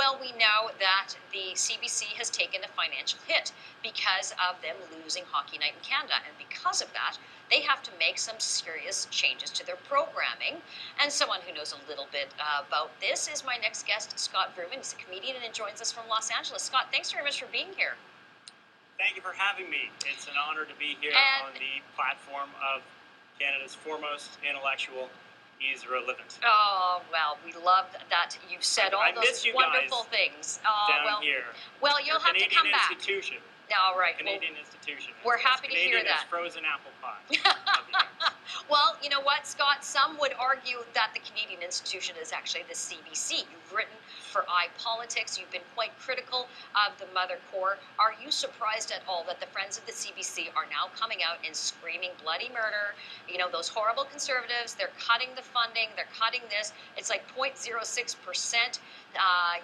Well, we know that the CBC has taken a financial hit because of them losing Hockey Night in Canada. And because of that, they have to make some serious changes to their programming. And someone who knows a little bit about this is my next guest, Scott Vrooman. He's a comedian and joins us from Los Angeles. Scott, thanks very much for being here. Thank you for having me. It's an honor to be here on the platform of Canada's foremost intellectual, Ezra Levant. Oh, well, we love that you've said all those wonderful things. Down here. Well, you'll have to come back. Canadian institution. All right. Canadian institution. We're happy to hear that. Frozen apple pie. Well, you know what, Scott? Some would argue that the Canadian institution is actually the CBC. You've written for iPolitics. You've been quite critical of the Mother Core. Are you surprised at all that the Friends of the CBC are now coming out and screaming bloody murder? You know, those horrible conservatives, they're cutting the funding, they're cutting this. It's like 0.06%.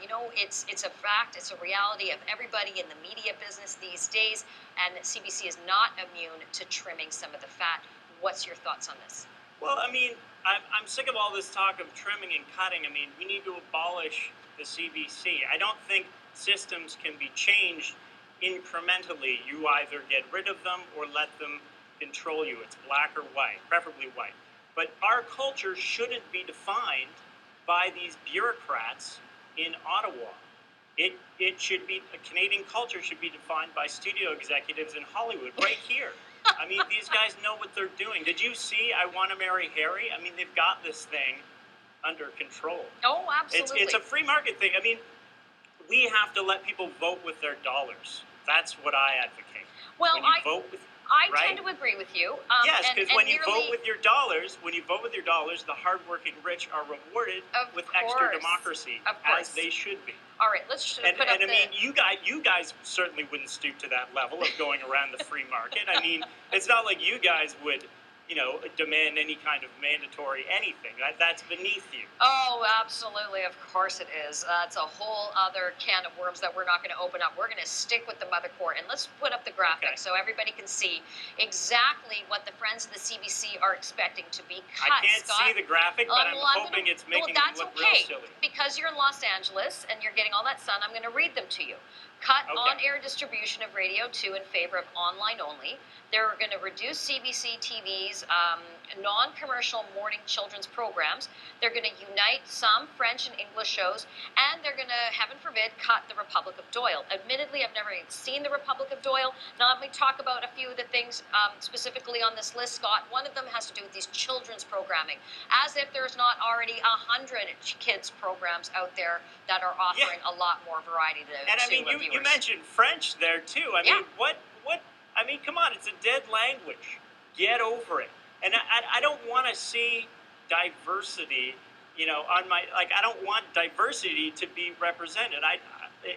You know, it's a fact, it's a reality of everybody in the media business these days, and CBC is not immune to trimming some of the fat. What's your thoughts on this? Well, I mean, I'm sick of all this talk of trimming and cutting. I mean, we need to abolish the CBC. I don't think systems can be changed incrementally. You either get rid of them or let them control you. It's black or white, preferably white. But our culture shouldn't be defined by these bureaucrats in Ottawa. It should be, a Canadian culture should be defined by studio executives in Hollywood, right here. I mean, these guys know what they're doing. Did you see I Want to Marry Harry? I mean, they've got this thing under control. Oh, absolutely. It's a free market thing. I mean, we have to let people vote with their dollars. That's what I advocate. Well, I right? tend to agree with you. Yes, because when you vote with your dollars, the hardworking rich are rewarded with extra democracy, as they should be. All right, let's put up I mean, you guys certainly wouldn't stoop to that level of going around the free market. I mean, it's not like you guys would, you know, demand any kind of mandatory anything. That's beneath you. Oh, absolutely. Of course it is. That's a whole other can of worms that we're not going to open up. We're going to stick with the Mother Core. And let's put up the graphic so everybody can see exactly what the Friends of the CBC are expecting to be cut. I can't see the graphic, but I'm hoping it's making it look real silly. Because you're in Los Angeles and you're getting all that sun, I'm going to read them to you. Cut on-air distribution of Radio 2 in favor of online only. They're going to reduce CBC TV's non-commercial morning children's programs. They're going to unite some French and English shows, and they're going to, heaven forbid, cut the Republic of Doyle. Admittedly, I've never even seen the Republic of Doyle. Now, let me talk about a few of the things specifically on this list, Scott. One of them has to do with these children's programming, as if there's not already 100 kids programs out there that are offering a lot more variety to And I mean, you mentioned French there too. I mean, what? I mean, come on, it's a dead language. Get over it. And I don't want to see diversity, you know, on my, like, I don't want diversity to be represented.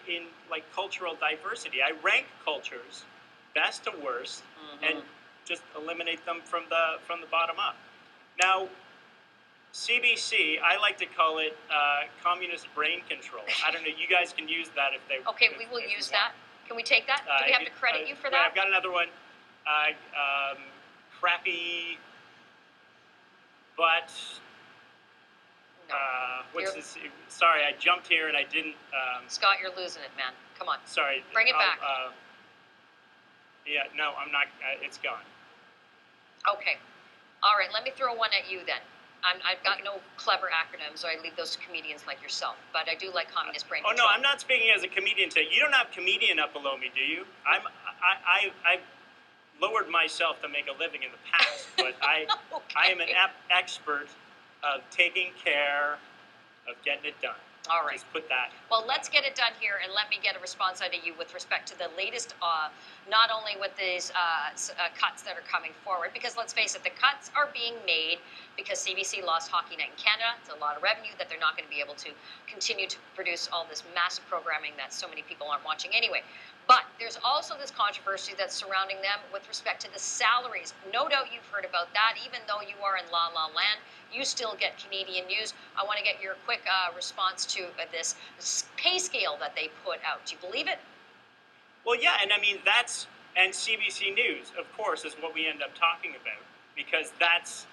In like cultural diversity, I rank cultures best to worst and just eliminate them from the bottom up. Now, CBC, I like to call it communist brain control. I don't know. You guys can use that if they. Okay, we will use that. Can we take that? Do we have to credit you for that? I've got another one. Crappy, but what's this? Sorry, I jumped here and I didn't. Scott, you're losing it, man. Come on. Sorry. Bring it back. Yeah, no, I'm not. It's gone. Okay. All right. Let me throw one at you then. I've got no clever acronyms, so I leave those to comedians like yourself. But I do like communist brain control. Oh no, I'm not speaking as a comedian today. You don't have comedian up below me, do you? I lowered myself to make a living in the past, but I am an expert of taking care of getting it done. All right. Just put that. Well, let's get it done here, and let me get a response out of you with respect to the latest, not only with these cuts that are coming forward, because let's face it, the cuts are being made because CBC lost Hockey Night in Canada. It's a lot of revenue that they're not going to be able to continue to produce all this massive programming that so many people aren't watching anyway. But there's also this controversy that's surrounding them with respect to the salaries. No doubt you've heard about that. Even though you are in La La Land, you still get Canadian news. I want to get your quick response to this pay scale that they put out. Do you believe it? Well, yeah, and I mean, and CBC News, of course, is what we end up talking about, because that's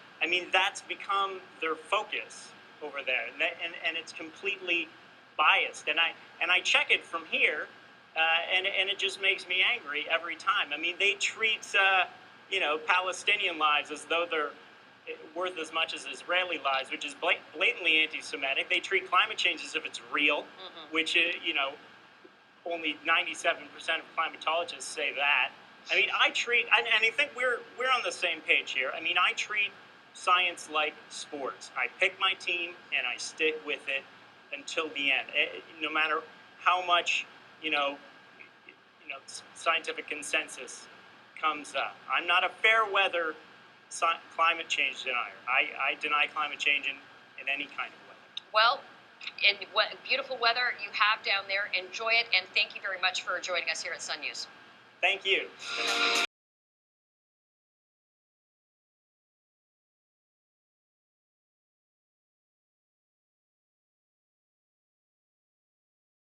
become their focus over there, and it's completely biased, and I check it from here, and it just makes me angry every time. I mean, they treat Palestinian lives as though they're worth as much as Israeli lives, which is blatantly anti-Semitic. They treat climate change as if it's real, which only 97% of climatologists say that. I mean, I think we're on the same page here. I mean, I treat science like sports. I pick my team and I stick with it until the end, no matter how much scientific consensus comes up. I'm not a fair weather climate change denier. I deny climate change in any kind of weather. Well, in what beautiful weather you have down there, enjoy it, and thank you very much for joining us here at Sun News. Thank you.